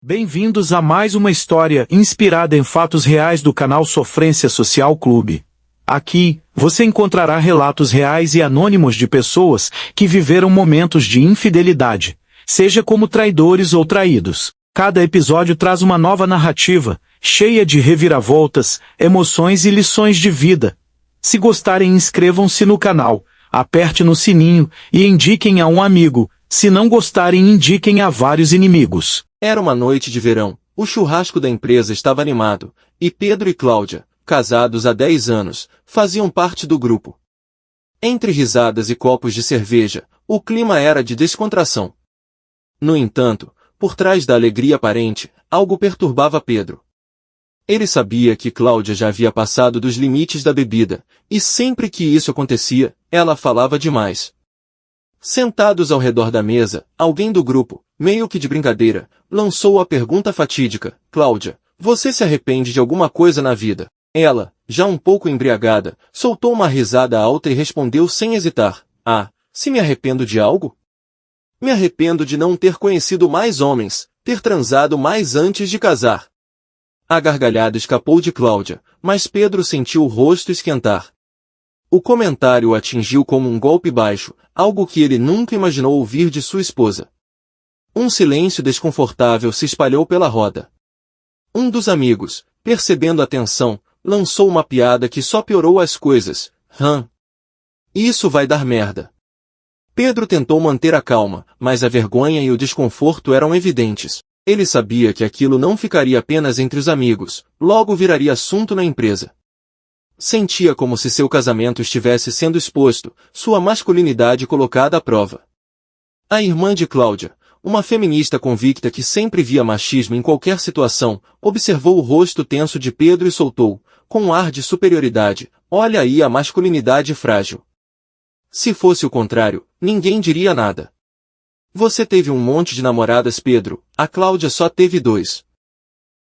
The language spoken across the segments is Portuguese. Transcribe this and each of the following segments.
Bem-vindos a mais uma história inspirada em fatos reais do canal Sofrência Social Clube. Aqui, você encontrará relatos reais e anônimos de pessoas que viveram momentos de infidelidade, seja como traidores ou traídos. Cada episódio traz uma nova narrativa, cheia de reviravoltas, emoções e lições de vida. Se gostarem, inscrevam-se no canal, aperte no sininho e indiquem a um amigo. Se não gostarem, indiquem a vários inimigos. Era uma noite de verão, o churrasco da empresa estava animado, e Pedro e Cláudia, casados há 10 anos, faziam parte do grupo. Entre risadas e copos de cerveja, o clima era de descontração. No entanto, por trás da alegria aparente, algo perturbava Pedro. Ele sabia que Cláudia já havia passado dos limites da bebida, e sempre que isso acontecia, ela falava demais. Sentados ao redor da mesa, alguém do grupo, meio que de brincadeira, lançou a pergunta fatídica: Cláudia, você se arrepende de alguma coisa na vida? Ela, já um pouco embriagada, soltou uma risada alta e respondeu sem hesitar: se me arrependo de algo? Me arrependo de não ter conhecido mais homens, ter transado mais antes de casar. A gargalhada escapou de Cláudia, mas Pedro sentiu o rosto esquentar. O comentário o atingiu como um golpe baixo, algo que ele nunca imaginou ouvir de sua esposa. Um silêncio desconfortável se espalhou pela roda. Um dos amigos, percebendo a tensão, lançou uma piada que só piorou as coisas. Isso vai dar merda. Pedro tentou manter a calma, mas a vergonha e o desconforto eram evidentes. Ele sabia que aquilo não ficaria apenas entre os amigos, logo viraria assunto na empresa. Sentia como se seu casamento estivesse sendo exposto, sua masculinidade colocada à prova. A irmã de Cláudia, uma feminista convicta que sempre via machismo em qualquer situação, observou o rosto tenso de Pedro e soltou, com um ar de superioridade: olha aí a masculinidade frágil. Se fosse o contrário, ninguém diria nada. Você teve um monte de namoradas, Pedro, a Cláudia só teve 2.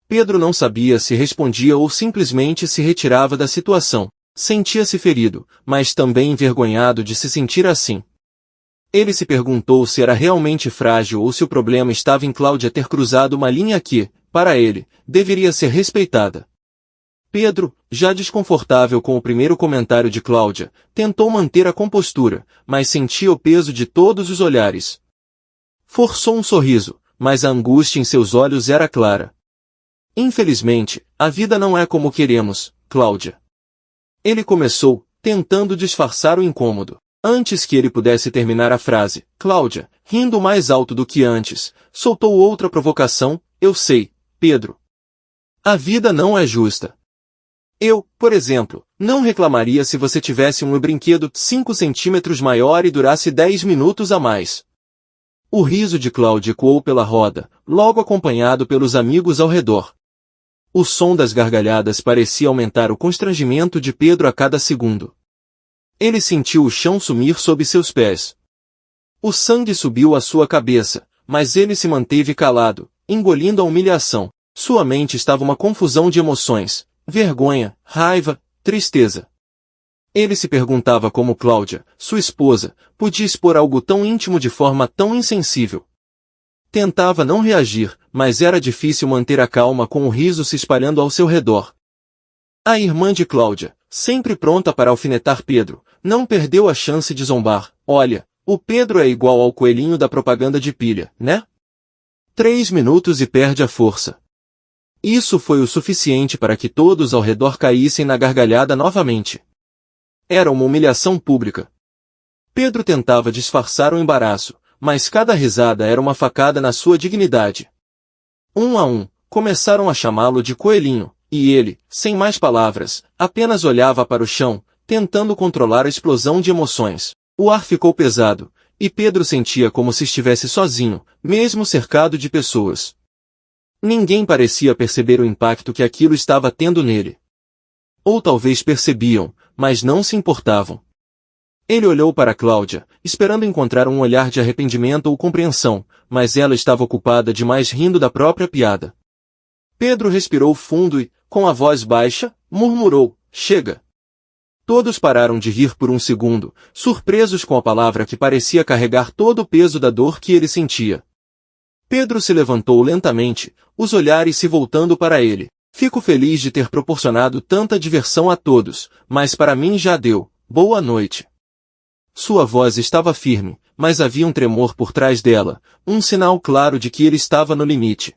Pedro não sabia se respondia ou simplesmente se retirava da situação. Sentia-se ferido, mas também envergonhado de se sentir assim. Ele se perguntou se era realmente frágil ou se o problema estava em Cláudia ter cruzado uma linha que, para ele, deveria ser respeitada. Pedro, já desconfortável com o primeiro comentário de Cláudia, tentou manter a compostura, mas sentia o peso de todos os olhares. Forçou um sorriso, mas a angústia em seus olhos era clara. Infelizmente, a vida não é como queremos, Cláudia. Ele começou, tentando disfarçar o incômodo. Antes que ele pudesse terminar a frase, Cláudia, rindo mais alto do que antes, soltou outra provocação: eu sei, Pedro. A vida não é justa. Eu, por exemplo, não reclamaria se você tivesse um brinquedo 5 centímetros maior e durasse 10 minutos a mais. O riso de Cláudia ecoou pela roda, logo acompanhado pelos amigos ao redor. O som das gargalhadas parecia aumentar o constrangimento de Pedro a cada segundo. Ele sentiu o chão sumir sob seus pés. O sangue subiu à sua cabeça, mas ele se manteve calado, engolindo a humilhação. Sua mente estava uma confusão de emoções: vergonha, raiva, tristeza. Ele se perguntava como Cláudia, sua esposa, podia expor algo tão íntimo de forma tão insensível. Tentava não reagir, mas era difícil manter a calma com o riso se espalhando ao seu redor. A irmã de Cláudia, sempre pronta para alfinetar Pedro, não perdeu a chance de zombar: olha, o Pedro é igual ao coelhinho da propaganda de pilha, né? 3 minutos e perde a força. Isso foi o suficiente para que todos ao redor caíssem na gargalhada novamente. Era uma humilhação pública. Pedro tentava disfarçar o embaraço, mas cada risada era uma facada na sua dignidade. Um a um, começaram a chamá-lo de coelhinho, e ele, sem mais palavras, apenas olhava para o chão, tentando controlar a explosão de emoções. O ar ficou pesado, e Pedro sentia como se estivesse sozinho, mesmo cercado de pessoas. Ninguém parecia perceber o impacto que aquilo estava tendo nele. Ou talvez percebiam, mas não se importavam. Ele olhou para Cláudia, esperando encontrar um olhar de arrependimento ou compreensão, mas ela estava ocupada demais rindo da própria piada. Pedro respirou fundo e, com a voz baixa, murmurou: chega. Todos pararam de rir por um segundo, surpresos com a palavra que parecia carregar todo o peso da dor que ele sentia. Pedro se levantou lentamente, os olhares se voltando para ele. Fico feliz de ter proporcionado tanta diversão a todos, mas para mim já deu. Boa noite. Sua voz estava firme, mas havia um tremor por trás dela, um sinal claro de que ele estava no limite.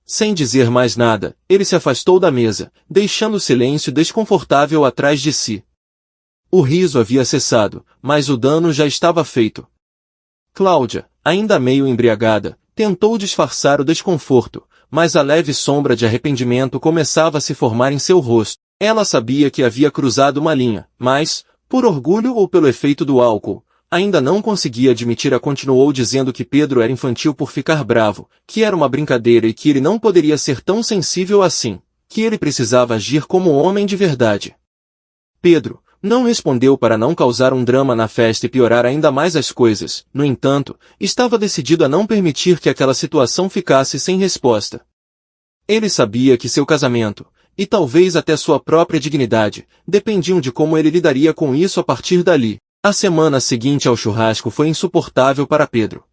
Sem dizer mais nada, ele se afastou da mesa, deixando o silêncio desconfortável atrás de si. O riso havia cessado, mas o dano já estava feito. Cláudia, ainda meio embriagada, tentou disfarçar o desconforto, mas a leve sombra de arrependimento começava a se formar em seu rosto. Ela sabia que havia cruzado uma linha, mas, por orgulho ou pelo efeito do álcool, ainda não conseguia admitir. Continuou dizendo que Pedro era infantil por ficar bravo, que era uma brincadeira e que ele não poderia ser tão sensível assim, que ele precisava agir como homem de verdade. Pedro não respondeu para não causar um drama na festa e piorar ainda mais as coisas. No entanto, estava decidido a não permitir que aquela situação ficasse sem resposta. Ele sabia que seu casamento, e talvez até sua própria dignidade, dependiam de como ele lidaria com isso a partir dali. A semana seguinte ao churrasco foi insuportável para Pedro.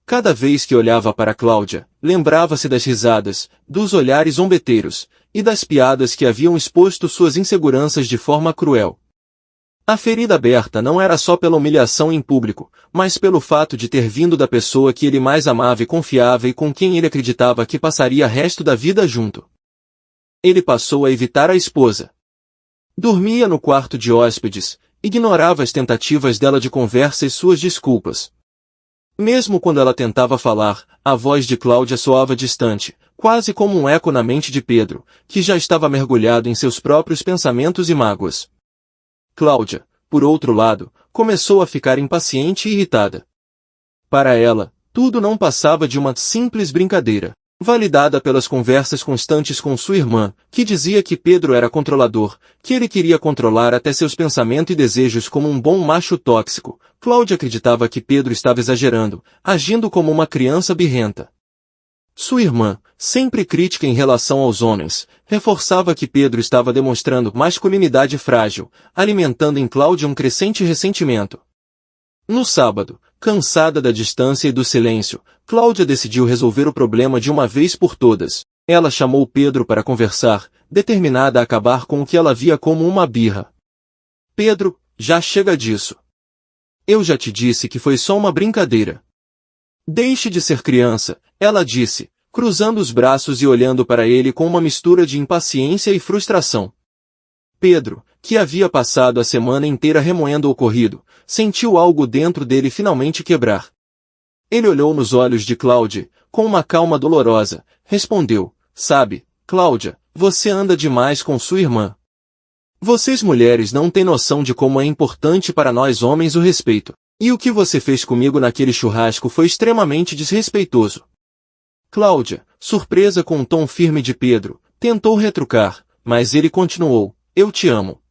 Cada vez que olhava para Cláudia, lembrava-se das risadas, dos olhares zombeteiros, e das piadas que haviam exposto suas inseguranças de forma cruel. A ferida aberta não era só pela humilhação em público, mas pelo fato de ter vindo da pessoa que ele mais amava e confiava e com quem ele acreditava que passaria o resto da vida junto. Ele passou a evitar a esposa. Dormia no quarto de hóspedes, ignorava as tentativas dela de conversa e suas desculpas. Mesmo quando ela tentava falar, a voz de Cláudia soava distante, quase como um eco na mente de Pedro, que já estava mergulhado em seus próprios pensamentos e mágoas. Cláudia, por outro lado, começou a ficar impaciente e irritada. Para ela, tudo não passava de uma simples brincadeira, validada pelas conversas constantes com sua irmã, que dizia que Pedro era controlador, que ele queria controlar até seus pensamentos e desejos como um bom macho tóxico. Cláudia acreditava que Pedro estava exagerando, agindo como uma criança birrenta. Sua irmã, sempre crítica em relação aos homens, reforçava que Pedro estava demonstrando masculinidade frágil, alimentando em Cláudia um crescente ressentimento. No sábado, cansada da distância e do silêncio, Cláudia decidiu resolver o problema de uma vez por todas. Ela chamou Pedro para conversar, determinada a acabar com o que ela via como uma birra. Pedro, já chega disso. Eu já te disse que foi só uma brincadeira. Deixe de ser criança, ela disse, cruzando os braços e olhando para ele com uma mistura de impaciência e frustração. Pedro, que havia passado a semana inteira remoendo o ocorrido, sentiu algo dentro dele finalmente quebrar. Ele olhou nos olhos de Cláudia, com uma calma dolorosa, respondeu, sabe, Cláudia, você anda demais com sua irmã. Vocês mulheres não têm noção de como é importante para nós homens o respeito. E o que você fez comigo naquele churrasco foi extremamente desrespeitoso. Cláudia, surpresa com o tom firme de Pedro, tentou retrucar, mas ele continuou, eu te amo.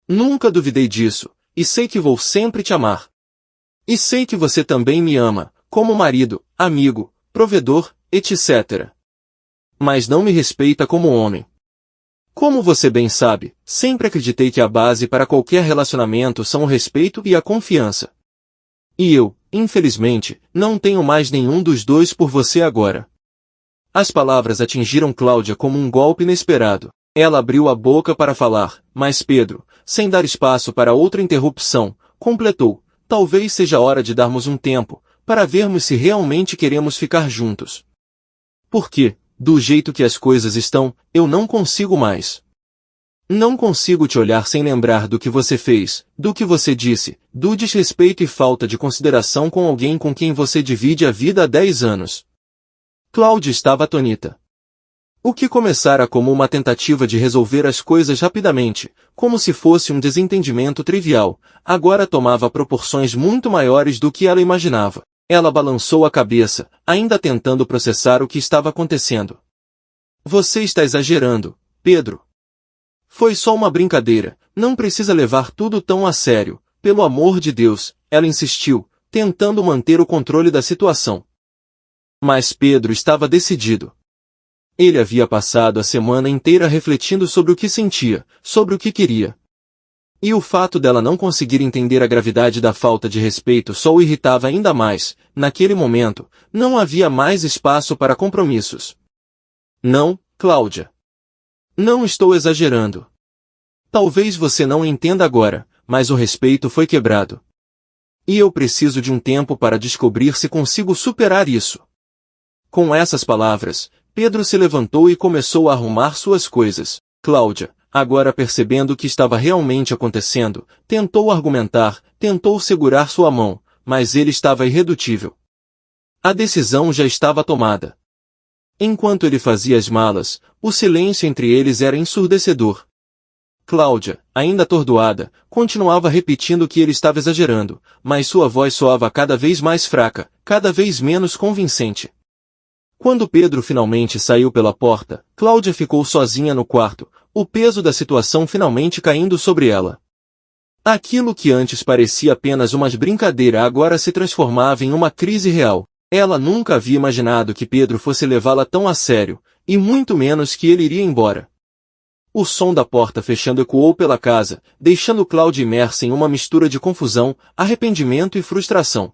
Nunca duvidei disso, e sei que vou sempre te amar. E sei que você também me ama, como marido, amigo, provedor, etc. Mas não me respeita como homem. Como você bem sabe, sempre acreditei que a base para qualquer relacionamento são o respeito e a confiança. E eu, infelizmente, não tenho mais nenhum dos dois por você agora. As palavras atingiram Cláudia como um golpe inesperado. Ela abriu a boca para falar, mas Pedro, sem dar espaço para outra interrupção, completou, talvez seja hora de darmos um tempo, para vermos se realmente queremos ficar juntos. Porque, do jeito que as coisas estão, eu não consigo mais. Não consigo te olhar sem lembrar do que você fez, do que você disse, do desrespeito e falta de consideração com alguém com quem você divide a vida há 10 anos. Cláudia estava atônita. O que começara como uma tentativa de resolver as coisas rapidamente, como se fosse um desentendimento trivial, agora tomava proporções muito maiores do que ela imaginava. Ela balançou a cabeça, ainda tentando processar o que estava acontecendo. Você está exagerando, Pedro. Foi só uma brincadeira, não precisa levar tudo tão a sério, pelo amor de Deus, ela insistiu, tentando manter o controle da situação. Mas Pedro estava decidido. Ele havia passado a semana inteira refletindo sobre o que sentia, sobre o que queria. E o fato dela não conseguir entender a gravidade da falta de respeito só o irritava ainda mais. Naquele momento, não havia mais espaço para compromissos. Não, Cláudia. Não estou exagerando. Talvez você não entenda agora, mas o respeito foi quebrado. E eu preciso de um tempo para descobrir se consigo superar isso. Com essas palavras, Pedro se levantou e começou a arrumar suas coisas. Cláudia, agora percebendo o que estava realmente acontecendo, tentou argumentar, tentou segurar sua mão, mas ele estava irredutível. A decisão já estava tomada. Enquanto ele fazia as malas, o silêncio entre eles era ensurdecedor. Cláudia, ainda atordoada, continuava repetindo que ele estava exagerando, mas sua voz soava cada vez mais fraca, cada vez menos convincente. Quando Pedro finalmente saiu pela porta, Cláudia ficou sozinha no quarto, o peso da situação finalmente caindo sobre ela. Aquilo que antes parecia apenas uma brincadeira agora se transformava em uma crise real. Ela nunca havia imaginado que Pedro fosse levá-la tão a sério, e muito menos que ele iria embora. O som da porta fechando ecoou pela casa, deixando Cláudia imersa em uma mistura de confusão, arrependimento e frustração.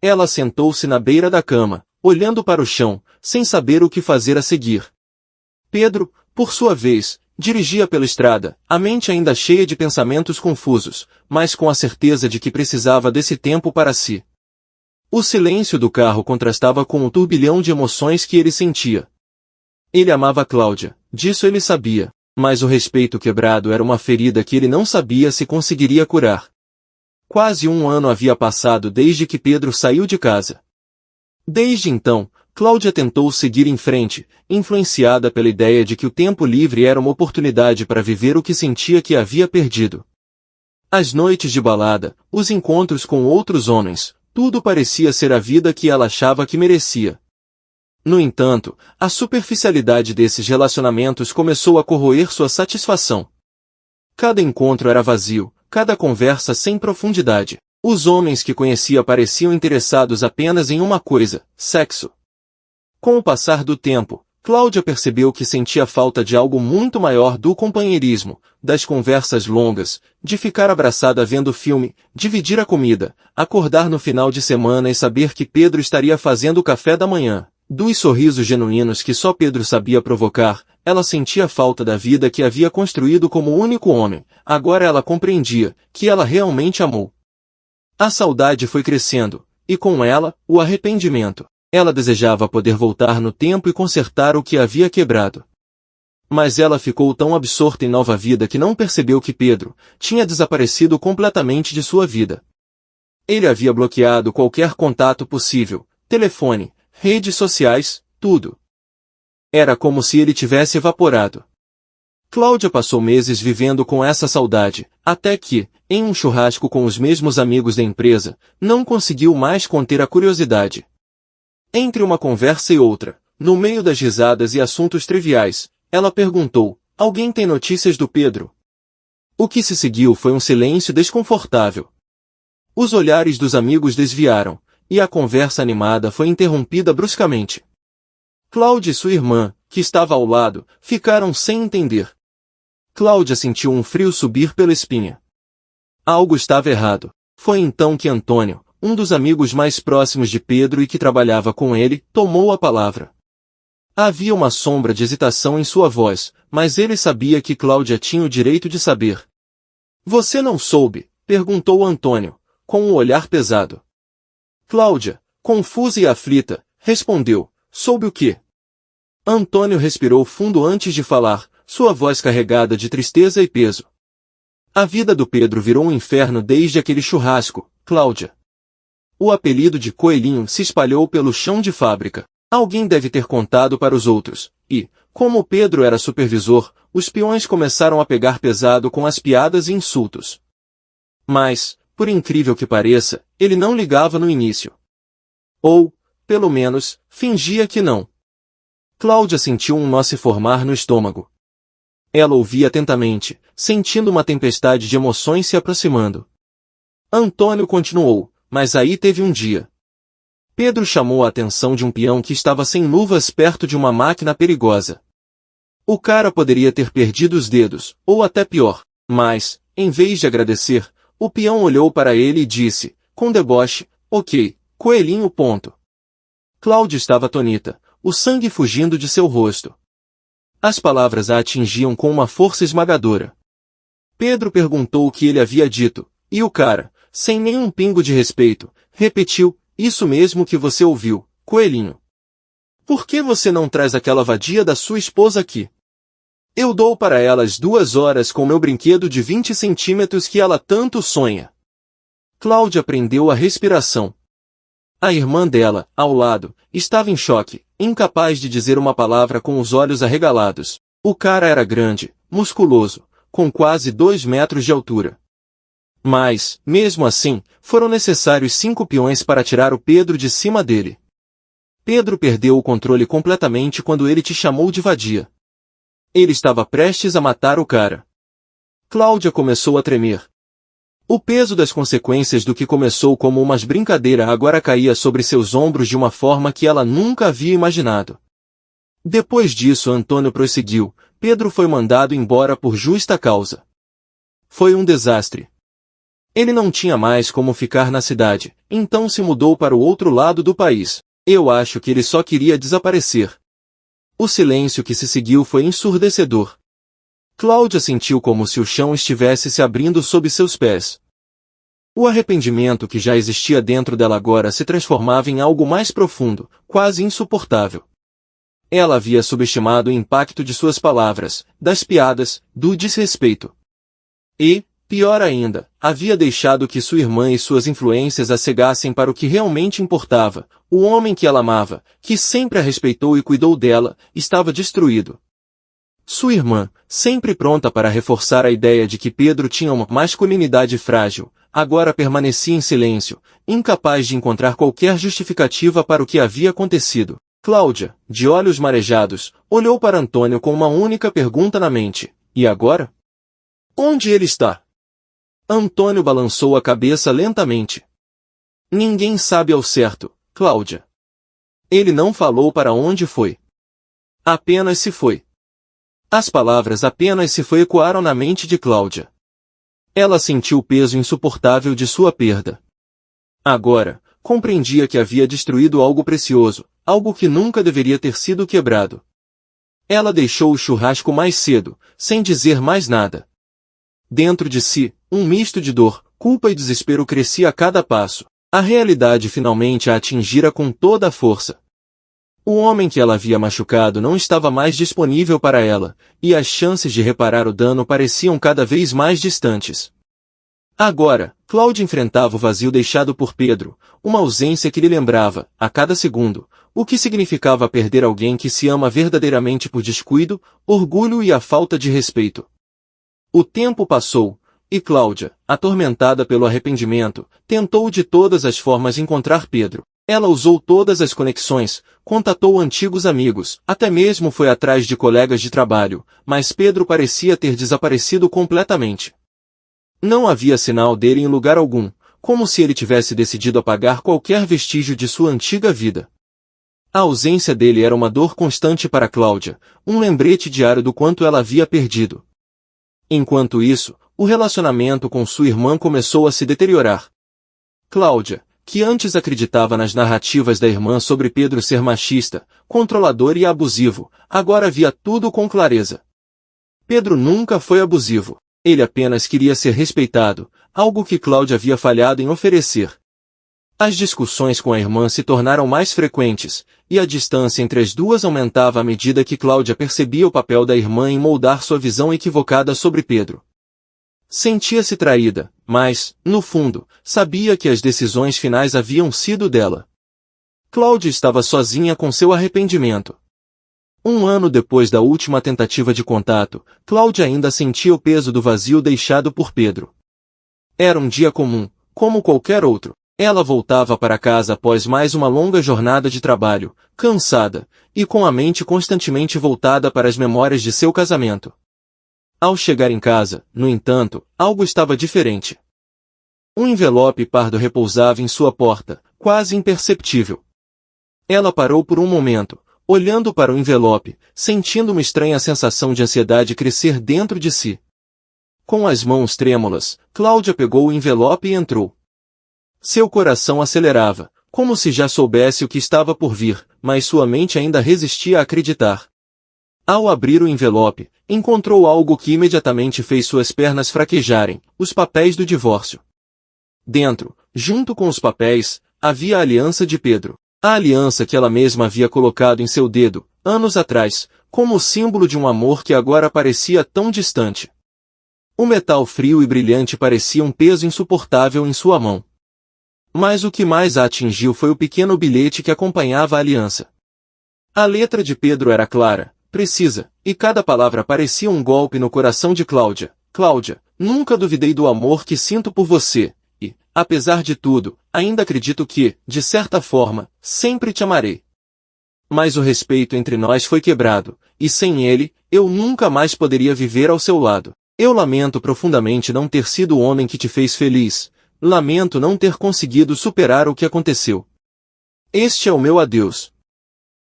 Ela sentou-se na beira da cama, olhando para o chão, sem saber o que fazer a seguir. Pedro, por sua vez, dirigia pela estrada, a mente ainda cheia de pensamentos confusos, mas com a certeza de que precisava desse tempo para si. O silêncio do carro contrastava com o turbilhão de emoções que ele sentia. Ele amava Cláudia, disso ele sabia, mas o respeito quebrado era uma ferida que ele não sabia se conseguiria curar. Quase um ano havia passado desde que Pedro saiu de casa. Desde então, Cláudia tentou seguir em frente, influenciada pela ideia de que o tempo livre era uma oportunidade para viver o que sentia que havia perdido. As noites de balada, os encontros com outros homens, tudo parecia ser a vida que ela achava que merecia. No entanto, a superficialidade desses relacionamentos começou a corroer sua satisfação. Cada encontro era vazio, cada conversa sem profundidade. Os homens que conhecia pareciam interessados apenas em uma coisa, sexo. Com o passar do tempo, Cláudia percebeu que sentia falta de algo muito maior do companheirismo, das conversas longas, de ficar abraçada vendo filme, dividir a comida, acordar no final de semana e saber que Pedro estaria fazendo o café da manhã. Dos sorrisos genuínos que só Pedro sabia provocar, ela sentia falta da vida que havia construído como único homem. Agora ela compreendia que ela realmente amou. A saudade foi crescendo, e com ela, o arrependimento. Ela desejava poder voltar no tempo e consertar o que havia quebrado. Mas ela ficou tão absorta em nova vida que não percebeu que Pedro tinha desaparecido completamente de sua vida. Ele havia bloqueado qualquer contato possível, telefone, redes sociais, tudo. Era como se ele tivesse evaporado. Cláudia passou meses vivendo com essa saudade, até que, em um churrasco com os mesmos amigos da empresa, não conseguiu mais conter a curiosidade. Entre uma conversa e outra, no meio das risadas e assuntos triviais, ela perguntou: "Alguém tem notícias do Pedro?" O que se seguiu foi um silêncio desconfortável. Os olhares dos amigos desviaram, e a conversa animada foi interrompida bruscamente. Cláudia e sua irmã, que estava ao lado, ficaram sem entender. Cláudia sentiu um frio subir pela espinha. Algo estava errado. Foi então que Antônio, um dos amigos mais próximos de Pedro e que trabalhava com ele, tomou a palavra. Havia uma sombra de hesitação em sua voz, mas ele sabia que Cláudia tinha o direito de saber. "Você não soube?" perguntou Antônio, com um olhar pesado. Cláudia, confusa e aflita, respondeu: "Soube o quê?" Antônio respirou fundo antes de falar, sua voz carregada de tristeza e peso. "A vida do Pedro virou um inferno desde aquele churrasco, Cláudia." O apelido de Coelhinho se espalhou pelo chão de fábrica. Alguém deve ter contado para os outros, e, como Pedro era supervisor, os peões começaram a pegar pesado com as piadas e insultos. Mas, por incrível que pareça, ele não ligava no início. Ou, pelo menos, fingia que não. Cláudia sentiu um nó se formar no estômago. Ela ouvia atentamente, sentindo uma tempestade de emoções se aproximando. Antônio continuou: "Mas aí teve um dia." Pedro chamou a atenção de um peão que estava sem luvas perto de uma máquina perigosa. O cara poderia ter perdido os dedos, ou até pior, mas, Em vez de agradecer, o peão olhou para ele e disse, com deboche, ok, coelhinho. Cláudia estava atônita, o sangue fugindo de seu rosto. As palavras a atingiam com uma força esmagadora. Pedro perguntou o que ele havia dito, e o cara, sem nenhum pingo de respeito, repetiu, isso mesmo que você ouviu, coelhinho. Por que você não traz aquela vadia da sua esposa aqui? Eu dou para ela as 2 horas com meu brinquedo de 20 centímetros que ela tanto sonha. Cláudia prendeu a respiração. A irmã dela, ao lado, estava em choque, incapaz de dizer uma palavra com os olhos arregalados. O cara era grande, musculoso, com quase 2 metros de altura. Mas, mesmo assim, foram necessários 5 peões para tirar o Pedro de cima dele. Pedro perdeu o controle completamente quando ele te chamou de vadia. Ele estava prestes a matar o cara. Cláudia começou a tremer. O peso das consequências do que começou como uma brincadeira agora caía sobre seus ombros de uma forma que ela nunca havia imaginado. Depois disso, Antônio prosseguiu, Pedro foi mandado embora por justa causa. Foi um desastre. Ele não tinha mais como ficar na cidade, então se mudou para o outro lado do país. Eu acho que ele só queria desaparecer. O silêncio que se seguiu foi ensurdecedor. Cláudia sentiu como se o chão estivesse se abrindo sob seus pés. O arrependimento que já existia dentro dela agora se transformava em algo mais profundo, quase insuportável. Ela havia subestimado o impacto de suas palavras, das piadas, do desrespeito. E, pior ainda, havia deixado que sua irmã e suas influências a cegassem para o que realmente importava. O homem que ela amava, que sempre a respeitou e cuidou dela, estava destruído. Sua irmã, sempre pronta para reforçar a ideia de que Pedro tinha uma masculinidade frágil, agora permanecia em silêncio, incapaz de encontrar qualquer justificativa para o que havia acontecido. Cláudia, de olhos marejados, olhou para Antônio com uma única pergunta na mente. E agora? Onde ele está? Antônio balançou a cabeça lentamente. Ninguém sabe ao certo, Cláudia. Ele não falou para onde foi. Apenas se foi. As palavras apenas se foi ecoaram na mente de Cláudia. Ela sentiu o peso insuportável de sua perda. Agora, compreendia que havia destruído algo precioso, algo que nunca deveria ter sido quebrado. Ela deixou o churrasco mais cedo, sem dizer mais nada. Dentro de si, um misto de dor, culpa e desespero crescia a cada passo. A realidade finalmente a atingira com toda a força. O homem que ela havia machucado não estava mais disponível para ela, e as chances de reparar o dano pareciam cada vez mais distantes. Agora, Cláudia enfrentava o vazio deixado por Pedro, uma ausência que lhe lembrava, a cada segundo, o que significava perder alguém que se ama verdadeiramente por descuido, orgulho e a falta de respeito. O tempo passou, e Cláudia, atormentada pelo arrependimento, tentou de todas as formas encontrar Pedro. Ela usou todas as conexões, contatou antigos amigos, até mesmo foi atrás de colegas de trabalho, mas Pedro parecia ter desaparecido completamente. Não havia sinal dele em lugar algum, como se ele tivesse decidido apagar qualquer vestígio de sua antiga vida. A ausência dele era uma dor constante para Cláudia, um lembrete diário do quanto ela havia perdido. Enquanto isso, o relacionamento com sua irmã começou a se deteriorar. Cláudia, que antes acreditava nas narrativas da irmã sobre Pedro ser machista, controlador e abusivo, agora via tudo com clareza. Pedro nunca foi abusivo. Ele apenas queria ser respeitado, algo que Cláudia havia falhado em oferecer. As discussões com a irmã se tornaram mais frequentes, e a distância entre as duas aumentava à medida que Cláudia percebia o papel da irmã em moldar sua visão equivocada sobre Pedro. Sentia-se traída, mas, no fundo, sabia que as decisões finais haviam sido dela. Cláudia estava sozinha com seu arrependimento. Um ano depois da última tentativa de contato, Cláudia ainda sentia o peso do vazio deixado por Pedro. Era um dia comum, como qualquer outro. Ela voltava para casa após mais uma longa jornada de trabalho, cansada, e com a mente constantemente voltada para as memórias de seu casamento. Ao chegar em casa, no entanto, algo estava diferente. Um envelope pardo repousava em sua porta, quase imperceptível. Ela parou por um momento, olhando para o envelope, sentindo uma estranha sensação de ansiedade crescer dentro de si. Com as mãos trêmulas, Cláudia pegou o envelope e entrou. Seu coração acelerava, como se já soubesse o que estava por vir, mas sua mente ainda resistia a acreditar. Ao abrir o envelope, encontrou algo que imediatamente fez suas pernas fraquejarem: os papéis do divórcio. Dentro, junto com os papéis, havia a aliança de Pedro. A aliança que ela mesma havia colocado em seu dedo, anos atrás, como o símbolo de um amor que agora parecia tão distante. O metal frio e brilhante parecia um peso insuportável em sua mão. Mas o que mais a atingiu foi o pequeno bilhete que acompanhava a aliança. A letra de Pedro era clara, precisa, e cada palavra parecia um golpe no coração de Cláudia. Cláudia, nunca duvidei do amor que sinto por você, e, apesar de tudo, ainda acredito que, de certa forma, sempre te amarei. Mas o respeito entre nós foi quebrado, e sem ele, eu nunca mais poderia viver ao seu lado. Eu lamento profundamente não ter sido o homem que te fez feliz. Lamento não ter conseguido superar o que aconteceu. Este é o meu adeus.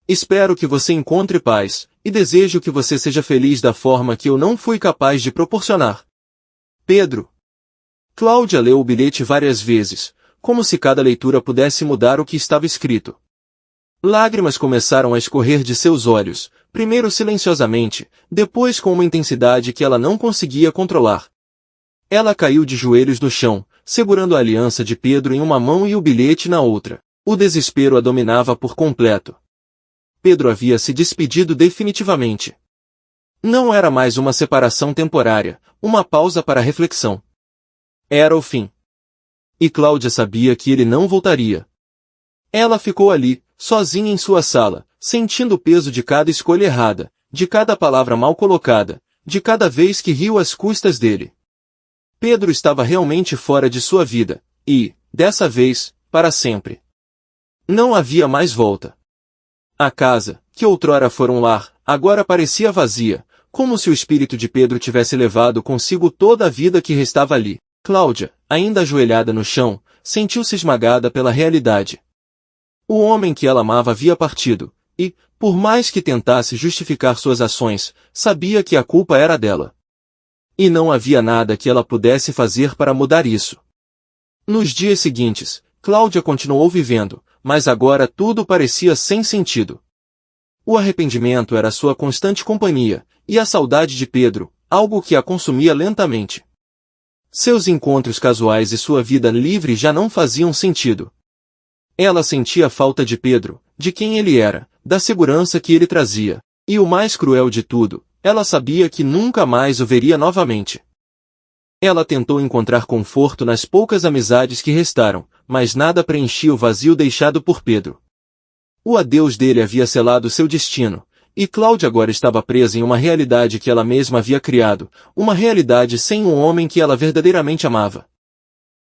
Espero que você encontre paz, e desejo que você seja feliz da forma que eu não fui capaz de proporcionar. Pedro. Cláudia leu o bilhete várias vezes, como se cada leitura pudesse mudar o que estava escrito. Lágrimas começaram a escorrer de seus olhos, primeiro silenciosamente, depois com uma intensidade que ela não conseguia controlar. Ela caiu de joelhos no chão, segurando a aliança de Pedro em uma mão e o bilhete na outra. O desespero a dominava por completo. Pedro havia se despedido definitivamente. Não era mais uma separação temporária, uma pausa para reflexão. Era o fim. E Cláudia sabia que ele não voltaria. Ela ficou ali, sozinha em sua sala, sentindo o peso de cada escolha errada, de cada palavra mal colocada, de cada vez que riu às custas dele. Pedro estava realmente fora de sua vida, e, dessa vez, para sempre. Não havia mais volta. A casa, que outrora fora um lar, agora parecia vazia, como se o espírito de Pedro tivesse levado consigo toda a vida que restava ali. Cláudia, ainda ajoelhada no chão, sentiu-se esmagada pela realidade. O homem que ela amava havia partido, e, por mais que tentasse justificar suas ações, sabia que a culpa era dela. E não havia nada que ela pudesse fazer para mudar isso. Nos dias seguintes, Cláudia continuou vivendo, mas agora tudo parecia sem sentido. O arrependimento era sua constante companhia, e a saudade de Pedro, algo que a consumia lentamente. Seus encontros casuais e sua vida livre já não faziam sentido. Ela sentia falta de Pedro, de quem ele era, da segurança que ele trazia, e o mais cruel de tudo, ela sabia que nunca mais o veria novamente. Ela tentou encontrar conforto nas poucas amizades que restaram, mas nada preenchia o vazio deixado por Pedro. O adeus dele havia selado seu destino, e Cláudia agora estava presa em uma realidade que ela mesma havia criado, uma realidade sem um homem que ela verdadeiramente amava.